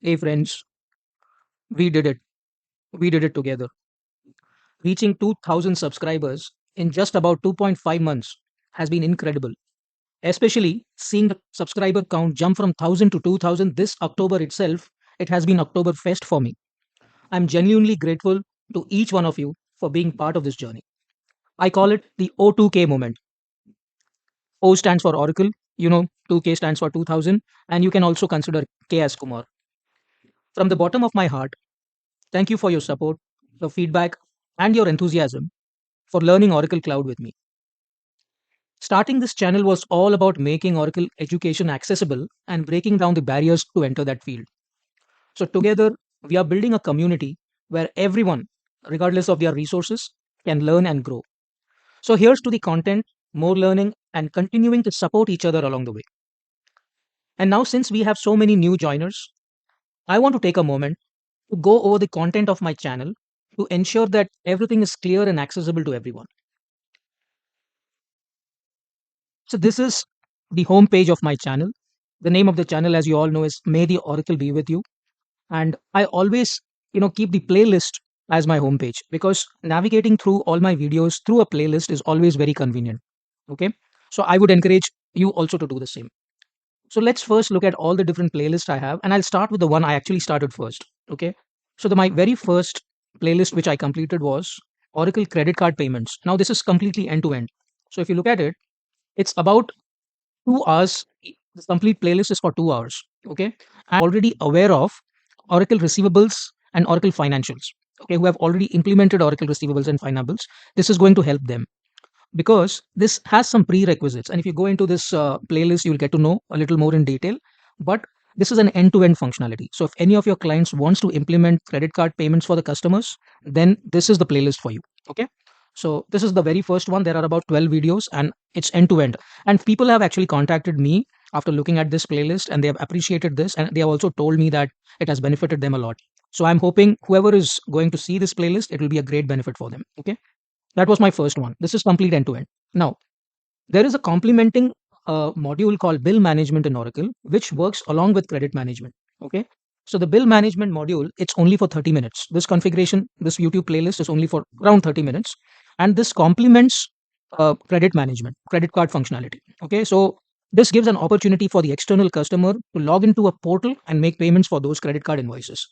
Hey friends, we did it. We did it together. Reaching 2000 subscribers in just about 2.5 months has been incredible. Especially seeing the subscriber count jump from 1000 to 2000 this October itself, it has been October Fest for me. I'm genuinely grateful to each one of you for being part of this journey. I call it the O2K moment. O stands for Oracle, 2K stands for 2000, and you can also consider K as Kumar. From the bottom of my heart, thank you for your support, your feedback, and your enthusiasm for learning Oracle Cloud with me. Starting this channel was all about making Oracle education accessible and breaking down the barriers to enter that field. So, together, we are building a community where everyone, regardless of their resources, can learn and grow. So, here's to the content, more learning, and continuing to support each other along the way. And now, since we have so many new joiners, I want to take a moment to go over the content of my channel to ensure that everything is clear and accessible to everyone. So this is the home page of my channel. The name of the channel, as you all know, is May the Oracle Be With You. And I always, keep the playlist as my homepage because navigating through all my videos through a playlist is always very convenient. Okay. So I would encourage you also to do the same. So let's first look at all the different playlists I have, and I'll start with the one I actually started first. Okay. So my very first playlist which I completed was Oracle credit card payments. Now this is completely end to end. So if you look at it, it's about 2 hours. This complete playlist is for 2 hours. Okay. I'm already aware of Oracle receivables and Oracle financials. Okay. Who have already implemented Oracle receivables and financials. This is going to help them because this has some prerequisites. And if you go into this playlist, you'll get to know a little more in detail. But this is an end to end functionality. So if any of your clients wants to implement credit card payments for the customers, then this is the playlist for you. Okay. So this is the very first one. There are about 12 videos and it's end to end. And people have actually contacted me after looking at this playlist and they have appreciated this and they have also told me that it has benefited them a lot. So I'm hoping whoever is going to see this playlist, it will be a great benefit for them. Okay. That was my first one. This is complete end to end. Now, there is a complementing module called bill management in Oracle, which works along with credit management. Okay. So the bill management module, it's only for 30 minutes. This configuration, this YouTube playlist is only for around 30 minutes. And this complements credit management, credit card functionality. Okay. So this gives an opportunity for the external customer to log into a portal and make payments for those credit card invoices.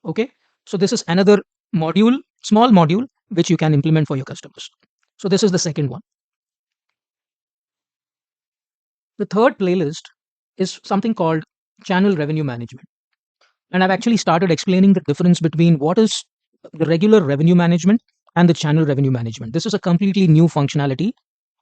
Okay. So this is another module, small module, which you can implement for your customers. So this is the second one. The third playlist is something called channel revenue management. And I've actually started explaining the difference between what is the regular revenue management and the channel revenue management. This is a completely new functionality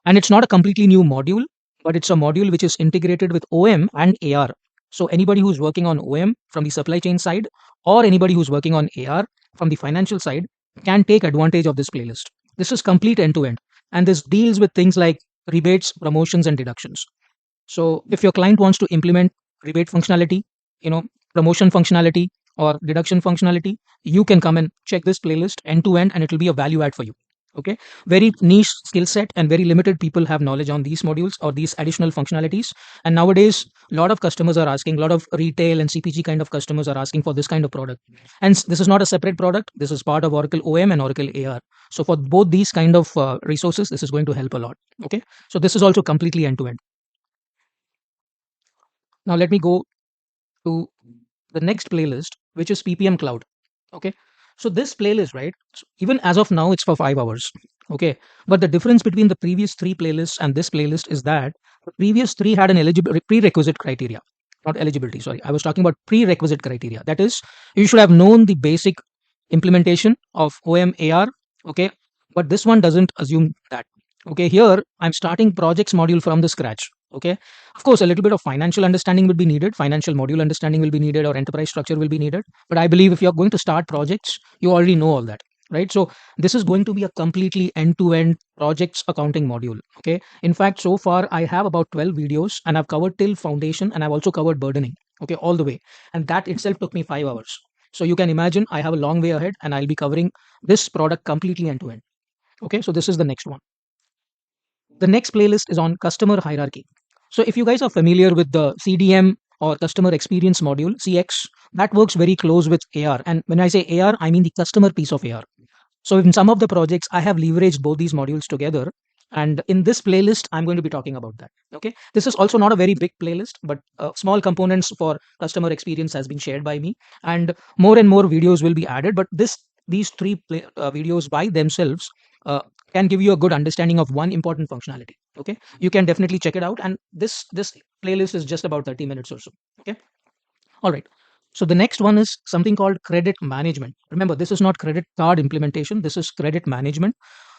and it's not a completely new module, but it's a module which is integrated with OM and AR. So anybody who's working on OM from the supply chain side or anybody who's working on AR from the financial side can take advantage of this playlist. This is complete end to end and this deals with things like rebates, promotions and deductions. So if your client wants to implement rebate functionality, you know, promotion functionality or deduction functionality, you can come and check this playlist end to end and it will be a value add for you. Okay. Very niche skill set and very limited people have knowledge on these modules or these additional functionalities. And nowadays, a lot of customers are asking, a lot of retail and CPG kind of customers are asking for this kind of product. And this is not a separate product. This is part of Oracle OM and Oracle AR. So for both these kind of resources, this is going to help a lot. Okay. So this is also completely end to end. Now let me go to the next playlist, which is PPM Cloud. Okay. So this playlist, right? Even as of now, it's for 5 hours. Okay. But the difference between the previous three playlists and this playlist is that the previous three had an eligible prerequisite criteria, not eligibility. Sorry. I was talking about prerequisite criteria. That is, you should have known the basic implementation of OMAR. Okay. But this one doesn't assume that. Okay. Here, I'm starting projects module from the scratch. Okay. Of course, a little bit of financial understanding will be needed, financial module understanding will be needed, or enterprise structure will be needed. But I believe if you're going to start projects, you already know all that, right? So this is going to be a completely end-to-end projects accounting module. Okay. In fact, so far I have about 12 videos and I've covered till foundation and I've also covered burdening. Okay, all the way. And that itself took me 5 hours. So you can imagine I have a long way ahead and I'll be covering this product completely end to end. Okay, so this is the next one. The next playlist is on customer hierarchy. So if you guys are familiar with the CDM or customer experience module, CX, that works very close with AR. And when I say AR, I mean the customer piece of AR. So in some of the projects, I have leveraged both these modules together. And in this playlist, I'm going to be talking about that. Okay. This is also not a very big playlist, but small components for customer experience has been shared by me, and more videos will be added. But these three videos by themselves can give you a good understanding of one important functionality. Okay. You can definitely check it out. And this playlist is just about 30 minutes or so. Okay. All right. So the next one is something called credit management. Remember, this is not credit card implementation. This is credit management.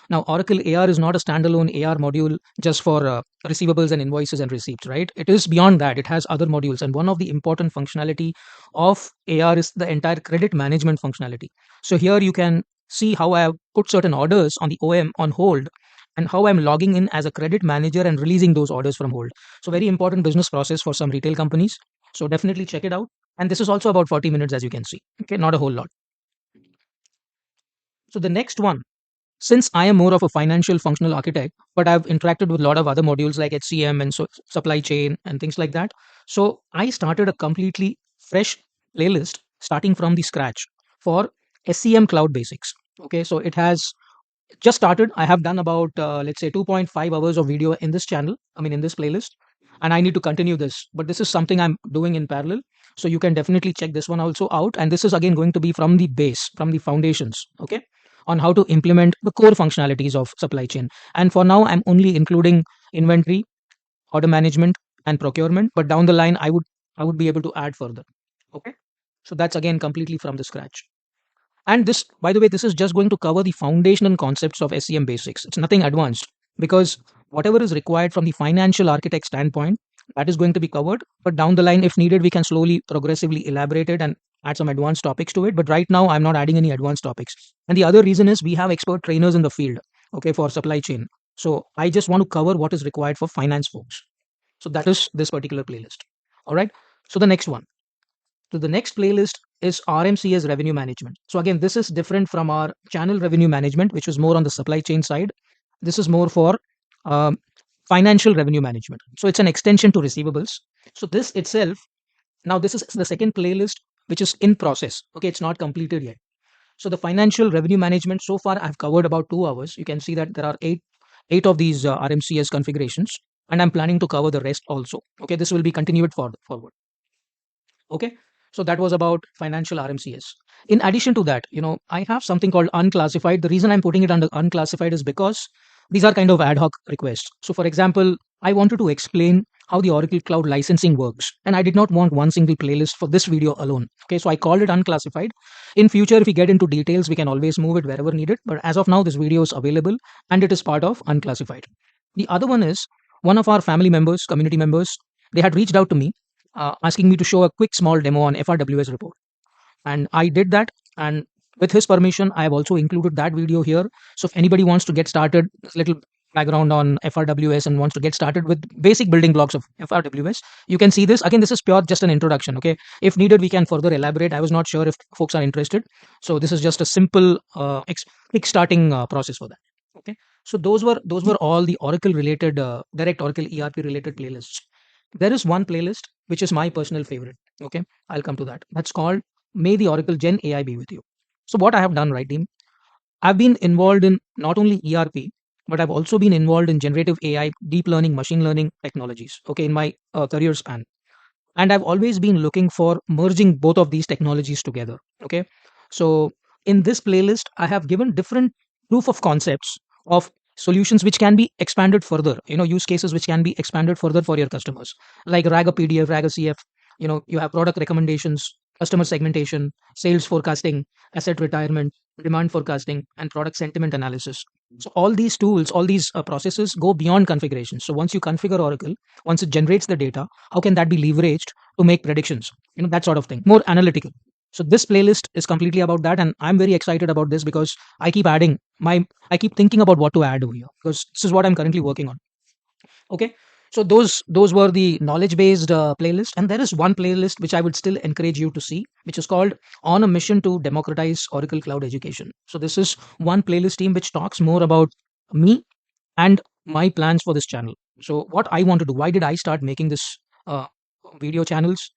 Now, Oracle AR is not a standalone AR module just for receivables and invoices and receipts, right? It is beyond that. It has other modules. And one of the important functionality of AR is the entire credit management functionality. So here you can see how I have put certain orders on the OM on hold and how I'm logging in as a credit manager and releasing those orders from hold. So very important business process for some retail companies. So definitely check it out. And this is also about 40 minutes, as you can see. Okay, not a whole lot. So the next one, since I am more of a financial functional architect, but I've interacted with a lot of other modules like HCM and supply chain and things like that. So I started a completely fresh playlist starting from the scratch for SCM Cloud Basics. Okay, so it has just started. I have done about let's say 2.5 hours of video in this channel, I mean in this playlist, and I need to continue this, but this is something I'm doing in parallel. So you can definitely check this one also out, and this is again going to be from the base, from the foundations. Okay, on how to implement the core functionalities of supply chain. And for now I'm only including inventory, order management, and procurement, but down the line I would be able to add further. Okay, so that's again completely from the scratch. And this, by the way, this is just going to cover the foundational concepts of SEM basics. It's nothing advanced, because whatever is required from the financial architect standpoint, that is going to be covered. But down the line, if needed, we can slowly, progressively elaborate it and add some advanced topics to it. But right now, I'm not adding any advanced topics. And the other reason is we have expert trainers in the field, okay, for supply chain. So I just want to cover what is required for finance folks. So that is this particular playlist. All right. So the next one. So the next playlist is RMCS revenue management. So again, this is different from our channel revenue management, which was more on the supply chain side. This is more for um, financial revenue management. So it's an extension to receivables. So this itself, now this is the second playlist which is in process. Okay, it's not completed yet. So the financial revenue management, so far I've covered about 2 hours. You can see that there are eight of these RMCS configurations, and I'm planning to cover the rest also. Okay, this will be continued forward. Okay, so that was about financial RMCS. In addition to that, I have something called unclassified. The reason I'm putting it under unclassified is because these are kind of ad hoc requests. So for example, I wanted to explain how the Oracle Cloud licensing works, and I did not want one single playlist for this video alone. Okay, so I called it unclassified. In future, if we get into details, we can always move it wherever needed, but as of now, this video is available and it is part of unclassified. The other one is one of our family members, community members, they had reached out to me asking me to show a quick small demo on FRWS report. And I did that. And with his permission, I have also included that video here. So if anybody wants to get started, a little background on FRWS and wants to get started with basic building blocks of FRWS, you can see this. Again, this is pure just an introduction. Okay. If needed, we can further elaborate. I was not sure if folks are interested. So this is just a simple kick starting process for that. Okay. So those were all the Oracle related, direct Oracle ERP related playlists. There is one playlist which is my personal favorite. Okay, I'll come to that. That's called May the Oracle Gen AI be with you. So what I have done, right, team? I've been involved in not only ERP, but I've also been involved in generative AI, deep learning, machine learning technologies. Okay, in my career span, and I've always been looking for merging both of these technologies together. Okay, so in this playlist I have given different proof of concepts of solutions which can be expanded further, use cases which can be expanded further for your customers, like raga pdf, raga cf. You have product recommendations, customer segmentation, sales forecasting, asset retirement, demand forecasting, and product sentiment analysis. So all these tools, all these processes go beyond configuration. So once you configure Oracle, once it generates the data, how can that be leveraged to make predictions, that sort of thing, more analytical. So this playlist is completely about that, and I'm very excited about this because I keep thinking about what to add over here, because this is what I'm currently working on. Okay, so those were the knowledge based playlist, and there is one playlist which I would still encourage you to see, which is called On a Mission to Democratize Oracle Cloud Education. So this is one playlist team which talks more about me and my plans for this channel. So what I want to do, why did I start making this video channels?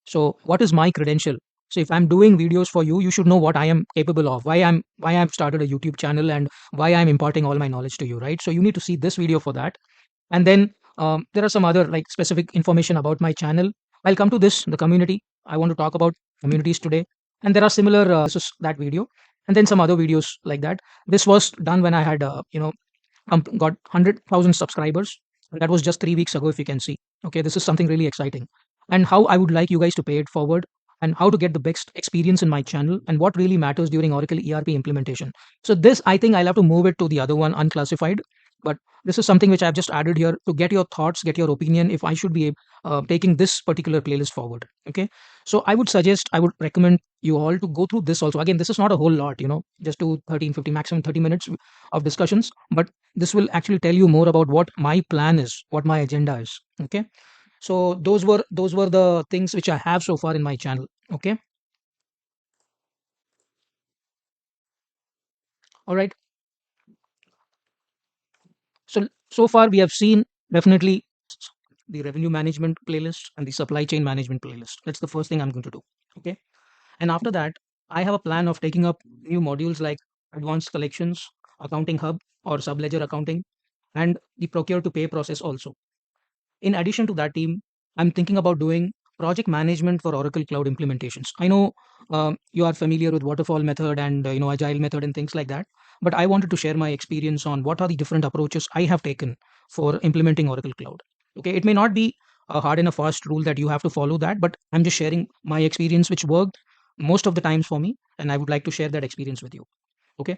So what is my credential? So if I'm doing videos for you, you should know what I am capable of, why I've started a YouTube channel, and why I'm imparting all my knowledge to you, right? So you need to see this video for that. And then there are some other like specific information about my channel. I'll come to this, the community. I want to talk about communities today. And there are similar, this is that video. And then some other videos like that. This was done when I had, got 100,000 subscribers. And that was just 3 weeks ago, if you can see. Okay, this is something really exciting. And how I would like you guys to pay it forward, and how to get the best experience in my channel, and what really matters during Oracle ERP implementation. So, this I think I'll have to move it to the other one, unclassified. But this is something which I've just added here to get your thoughts, get your opinion if I should be taking this particular playlist forward. Okay. So I would recommend you all to go through this also. Again, this is not a whole lot, just to 13, 50, maximum 30 minutes of discussions. But this will actually tell you more about what my plan is, what my agenda is. Okay. So those were the things which I have so far in my channel. Okay. All right. So far we have seen definitely the revenue management playlist and the supply chain management playlist. That's the first thing I'm going to do. Okay. And after that, I have a plan of taking up new modules like advanced collections, accounting hub or subledger accounting, and the procure to pay process also. In addition to that, team, I'm thinking about doing project management for Oracle Cloud implementations. I know you are familiar with waterfall method and agile method and things like that, but I wanted to share my experience on what are the different approaches I have taken for implementing Oracle Cloud. Okay, it may not be a hard and a fast rule that you have to follow that, but I'm just sharing my experience, which worked most of the times for me, and I would like to share that experience with you. Okay.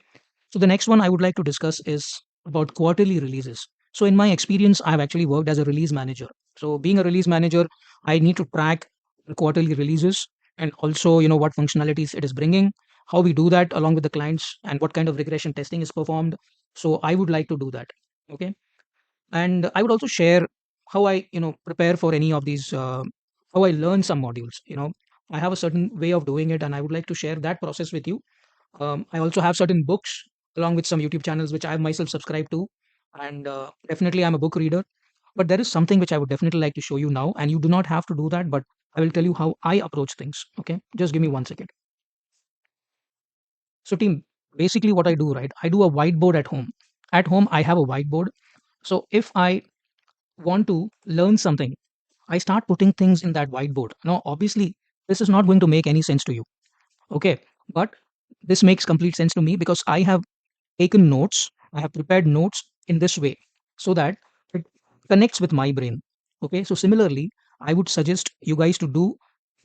So the next one I would like to discuss is about quarterly releases. So in my experience, I've actually worked as a release manager. So being a release manager, I need to track the quarterly releases, and also, what functionalities it is bringing, how we do that along with the clients, and what kind of regression testing is performed. So I would like to do that. Okay. And I would also share how I, prepare for any of these, how I learn some modules. I have a certain way of doing it, and I would like to share that process with you. I also have certain books along with some YouTube channels which I myself subscribe to, and definitely I'm a book reader. But there is something which I would definitely like to show you now, and you do not have to do that, but I will tell you how I approach things. Okay, just give me 1 second. So, team, basically what I do, right? I do a whiteboard at home. At home, I have a whiteboard. So, if I want to learn something, I start putting things in that whiteboard. Now, obviously, this is not going to make any sense to you. Okay, but this makes complete sense to me because I have taken notes, I have prepared notes in this way so that it connects with my brain. Okay, so similarly, I would suggest you guys to do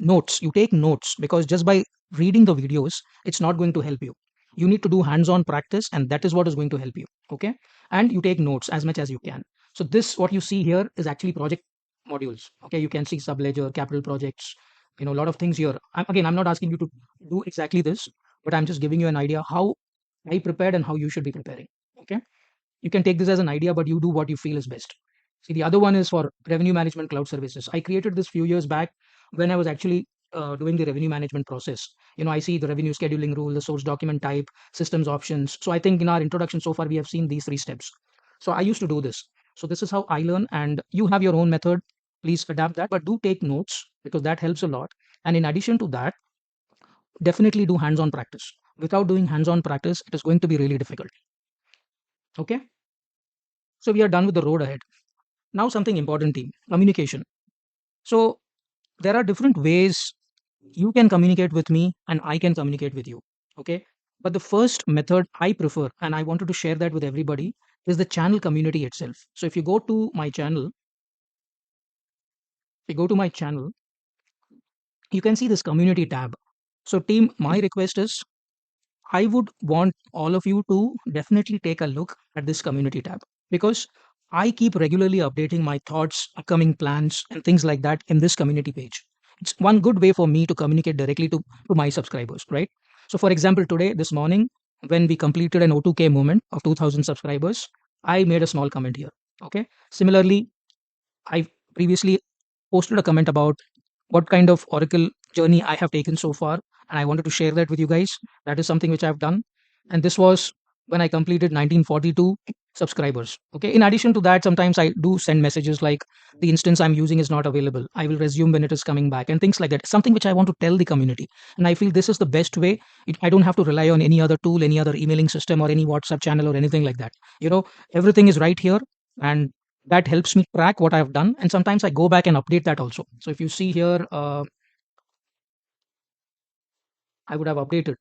notes. You take notes because just by reading the videos, it's not going to help you. You need to do hands on practice, and that is what is going to help you. Okay, and you take notes as much as you can. So, this what you see here is actually project modules. Okay, you can see subledger, capital projects, a lot of things here. Again, I'm not asking you to do exactly this, but I'm just giving you an idea how I prepared and how you should be preparing. Okay. You can take this as an idea, but you do what you feel is best. See, the other one is for revenue management cloud services. I created this few years back when I was actually doing the revenue management process. I see the revenue scheduling rule, the source document type, systems options. So I think in our introduction so far, we have seen these 3 steps. So I used to do this. So this is how I learn, and you have your own method. Please adapt that, but do take notes because that helps a lot. And in addition to that, definitely do hands on practice. Without doing hands on practice, it is going to be really difficult. Okay. So we are done with the road ahead. Now, something important, team, communication. So there are different ways you can communicate with me and I can communicate with you. Okay. But the first method I prefer, and I wanted to share that with everybody, is the channel community itself. So if you go to my channel, you can see this community tab. So, team, my request is I would want all of you to definitely take a look at this community tab because I keep regularly updating my thoughts, upcoming plans, and things like that in this community page. It's one good way for me to communicate directly to my subscribers, right? So, for example, today, this morning, when we completed an O2K movement of 2000 subscribers, I made a small comment here. Okay. Similarly, I previously posted a comment about what kind of Oracle journey I have taken so far, and I wanted to share that with you guys. That is something which I've done, and this was when I completed 1942 subscribers. Okay. In addition to that, sometimes I do send messages like the instance I'm using is not available. I will resume when it is coming back and things like that. Something which I want to tell the community. And I feel this is the best way. I don't have to rely on any other tool, any other emailing system, or any WhatsApp channel or anything like that. You know, everything is right here. And that helps me track what I've done. And sometimes I go back and update that also. So if you see here, I would have updated.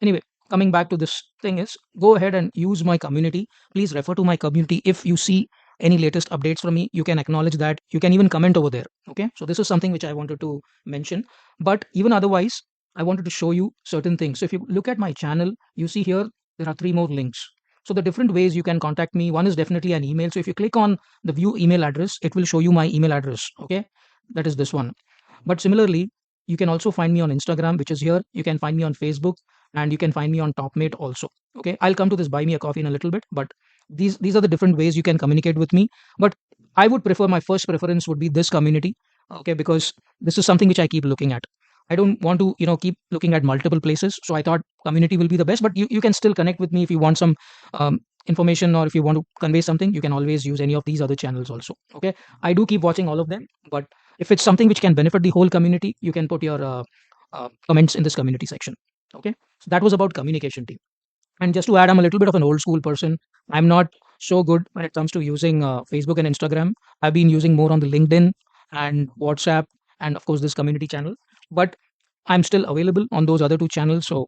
Anyway, coming back to this thing is go ahead and use my community. Please refer to my community. If you see any latest updates from me, you can acknowledge that. You can even comment over there. Okay. So this is something which I wanted to mention. But even otherwise, I wanted to show you certain things. So if you look at my channel, you see here there are three more links. So the different ways you can contact me. One is definitely an email. So if you click on the view email address, it will show you my email address. Okay. That is this one. But similarly, you can also find me on Instagram, which is here. You can find me on Facebook, and you can find me on Topmate also. Okay, I'll come to this buy me a coffee in a little bit, but these are the different ways you can communicate with me. But I would prefer, my first preference would be this community. Okay, because this is something which I keep looking at. I don't want to, keep looking at multiple places. So I thought community will be the best, but you can still connect with me if you want some information, or if you want to convey something. You can always use any of these other channels also. Okay, I do keep watching all of them, but if it's something which can benefit the whole community, you can put your comments in this community section. Okay, so that was about communication team. And just to add, I'm a little bit of an old school person. I'm not so good when it comes to using Facebook and Instagram. I've been using more on the LinkedIn and WhatsApp, and of course this community channel. But I'm still available on those other two channels. So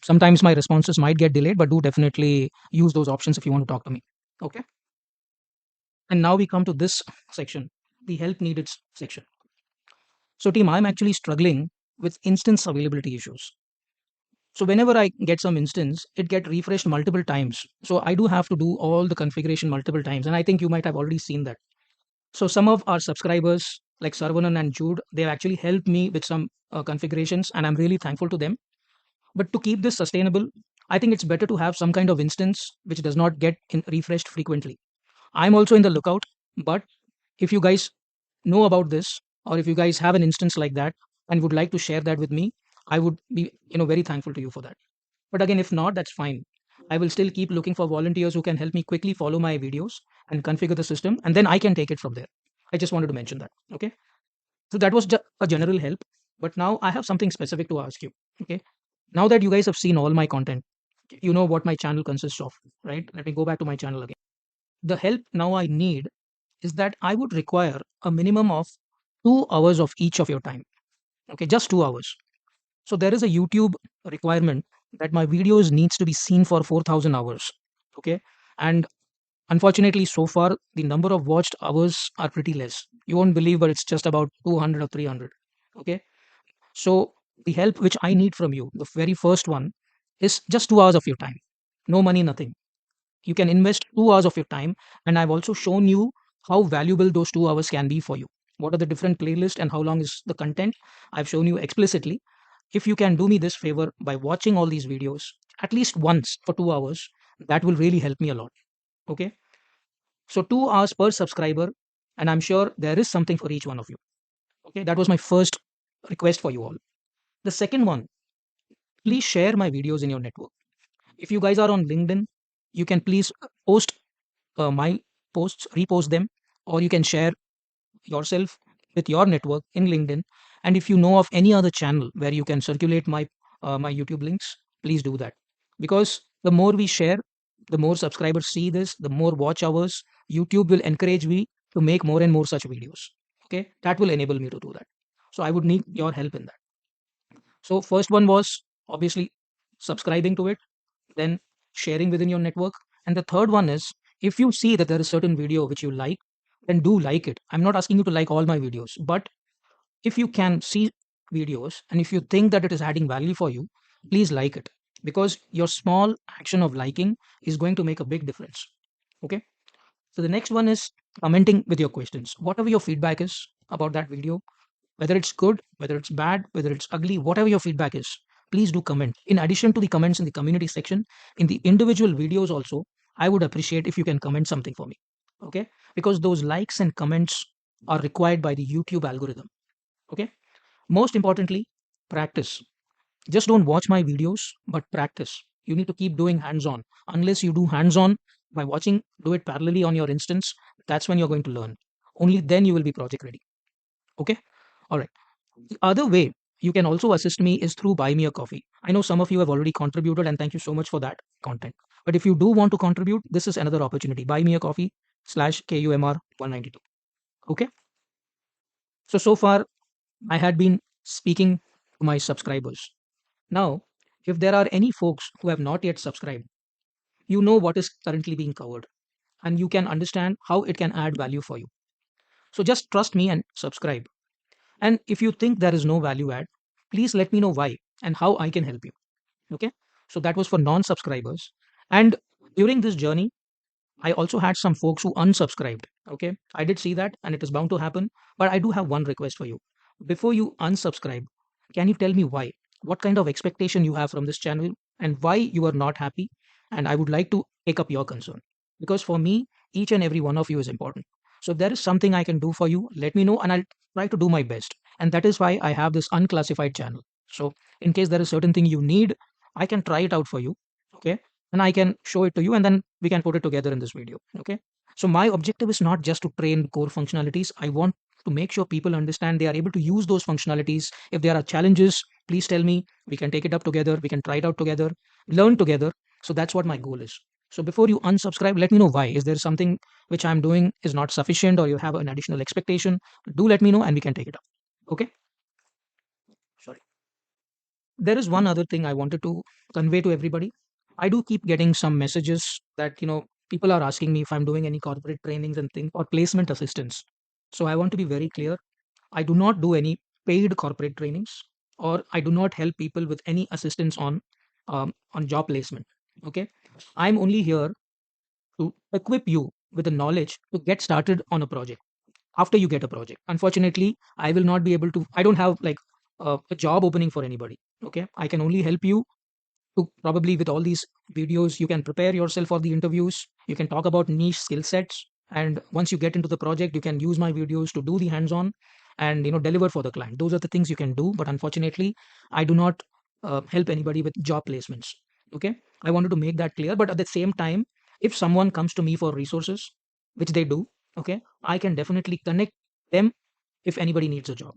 sometimes my responses might get delayed, but do definitely use those options if you want to talk to me. Okay. And now we come to this section, the help needed section. So team, I'm actually struggling with instance availability issues. So whenever I get some instance, it get refreshed multiple times. So I do have to do all the configuration multiple times. And I think you might have already seen that. So some of our subscribers like Sarvanan and Jude, they've actually helped me with some configurations, and I'm really thankful to them. But to keep this sustainable, I think it's better to have some kind of instance which does not get refreshed frequently. I'm also in the lookout, but if you guys know about this, or if you guys have an instance like that and would like to share that with me, I would be, very thankful to you for that. But again, if not, that's fine. I will still keep looking for volunteers who can help me quickly follow my videos and configure the system, and then I can take it from there. I just wanted to mention that. Okay. So that was a general help. But now I have something specific to ask you. Okay. Now that you guys have seen all my content, you know what my channel consists of, right? Let me go back to my channel again. The help now I need is that I would require a minimum of 2 hours of each of your time. Okay. Just 2 hours. So there is a YouTube requirement that my videos needs to be seen for 4,000 hours. Okay. And unfortunately, so far, the number of watched hours are pretty less. You won't believe, but it's just about 200 or 300. Okay. So the help which I need from you, the very first one, is just 2 hours of your time. No money, nothing. You can invest 2 hours of your time. And I've also shown you how valuable those 2 hours can be for you. What are the different playlists and how long is the content? I've shown you explicitly. If you can do me this favor by watching all these videos at least once for 2 hours, that will really help me a lot. Okay. So 2 hours per subscriber, and I'm sure there is something for each one of you. Okay. That was my first request for you all. The second one, please share my videos in your network. If you guys are on LinkedIn, you can please post my posts, repost them, or you can share yourself with your network in LinkedIn. And if you know of any other channel where you can circulate my YouTube links, please do that. Because the more we share, the more subscribers see this, the more watch hours. YouTube will encourage me to make more and more such videos. Okay, that will enable me to do that. So I would need your help in that. So first one was obviously subscribing to it, then sharing within your network. And the third one is, if you see that there is certain video which you like, then do like it. I'm not asking you to like all my videos, but if you can see videos and if you think that it is adding value for you, please like it, because your small action of liking is going to make a big difference. Okay. So the next one is commenting with your questions. Whatever your feedback is about that video, whether it's good, whether it's bad, whether it's ugly, whatever your feedback is, please do comment. In addition to the comments in the community section, in the individual videos also, I would appreciate if you can comment something for me. Okay. Because those likes and comments are required by the YouTube algorithm. Okay. Most importantly, practice. Just don't watch my videos, but practice. You need to keep doing hands on. Unless you do hands on by watching, do it parallelly on your instance, that's when you're going to learn. Only then you will be project ready. Okay? All right. The other way you can also assist me is through Buy Me a Coffee. I know some of you have already contributed, and thank you so much for that content. But if you do want to contribute, this is another opportunity. Buy Me a Coffee slash KUMR 192. Okay? So far, I had been speaking to my subscribers. Now, if there are any folks who have not yet subscribed, you know what is currently being covered and you can understand how it can add value for you. So just trust me and subscribe. And if you think there is no value add, please let me know why and how I can help you. Okay. So that was for non subscribers. And during this journey, I also had some folks who unsubscribed. Okay. I did see that and it is bound to happen. But I do have one request for you. Before you unsubscribe, can you tell me why? What kind of expectation you have from this channel and why you are not happy? And I would like to take up your concern because for me, each and every one of you is important. So if there is something I can do for you, let me know and I'll try to do my best. And that is why I have this unclassified channel. So in case there is certain thing you need, I can try it out for you. Okay. And I can show it to you and then we can put it together in this video. Okay. So my objective is not just to train core functionalities. I want to make sure people understand they are able to use those functionalities. If there are challenges, please tell me. We can take it up together. We can try it out together, learn together. So that's what my goal is. So before you unsubscribe, let me know why. Is there something which I'm doing is not sufficient or you have an additional expectation? Do let me know and we can take it up. Okay. Sorry. There is one other thing I wanted to convey to everybody. I do keep getting some messages that, people are asking me if I'm doing any corporate trainings and things or placement assistance. So I want to be very clear. I do not do any paid corporate trainings or I do not help people with any assistance on job placement. Okay. I'm only here to equip you with the knowledge to get started on a project after you get a project. Unfortunately, I will not be able to, I don't have like a job opening for anybody. Okay. I can only help you to probably with all these videos, you can prepare yourself for the interviews. You can talk about niche skill sets. And once you get into the project, you can use my videos to do the hands on and, deliver for the client. Those are the things you can do. But unfortunately, I do not help anybody with job placements. Okay. I wanted to make that clear. But at the same time, if someone comes to me for resources, which they do, okay, I can definitely connect them if anybody needs a job.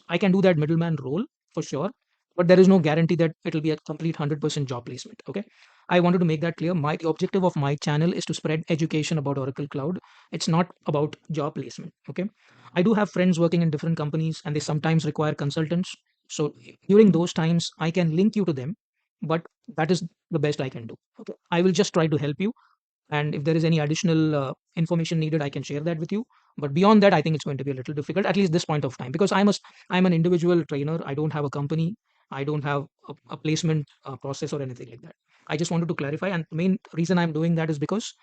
I can do that middleman role for sure, but there is no guarantee that it will be a complete 100% job placement. Okay. I wanted to make that clear. The objective of my channel is to spread education about Oracle Cloud. It's not about job placement. Okay. I do have friends working in different companies and they sometimes require consultants. So during those times, I can link you to them, but that is the best I can do. Okay. I will just try to help you. And if there is any additional information needed, I can share that with you. But beyond that, I think it's going to be a little difficult, at least this point of time, because I'm an individual trainer. I don't have a company. I don't have a placement process or anything like that. I just wanted to clarify. And the main reason I'm doing that is because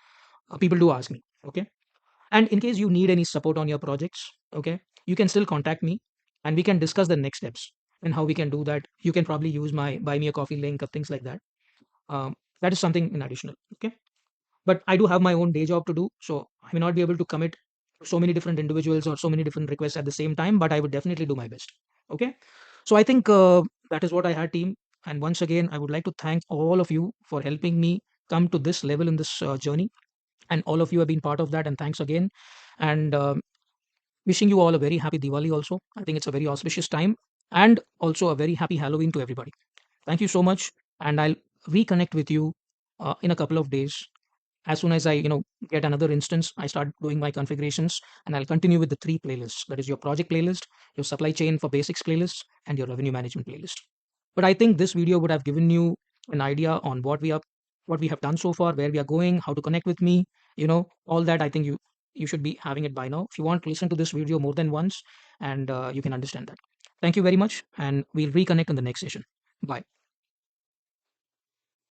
people do ask me. Okay. And in case you need any support on your projects, okay, you can still contact me and we can discuss the next steps and how we can do that. You can probably use my buy me a coffee link or things like that. That is something in additional. Okay. But I do have my own day job to do, so I may not be able to commit to so many different individuals or so many different requests at the same time, but I would definitely do my best. Okay. So I think that is what I had, team. And once again, I would like to thank all of you for helping me come to this level in this journey. And all of you have been part of that. And thanks again. And wishing you all a very happy Diwali also. I think it's a very auspicious time. And also a very happy Halloween to everybody. Thank you so much. And I'll reconnect with you in a couple of days. As soon as I get another instance, I start doing my configurations and I'll continue with the three playlists. That is your project playlist, your supply chain for basics playlist, and your revenue management playlist. But I think this video would have given you an idea on what we have done so far, where we are going, how to connect with me, all that. I think you should be having it by now. If you want to listen to this video more than once, and you can understand that. Thank you very much, and we'll reconnect in the next session. Bye.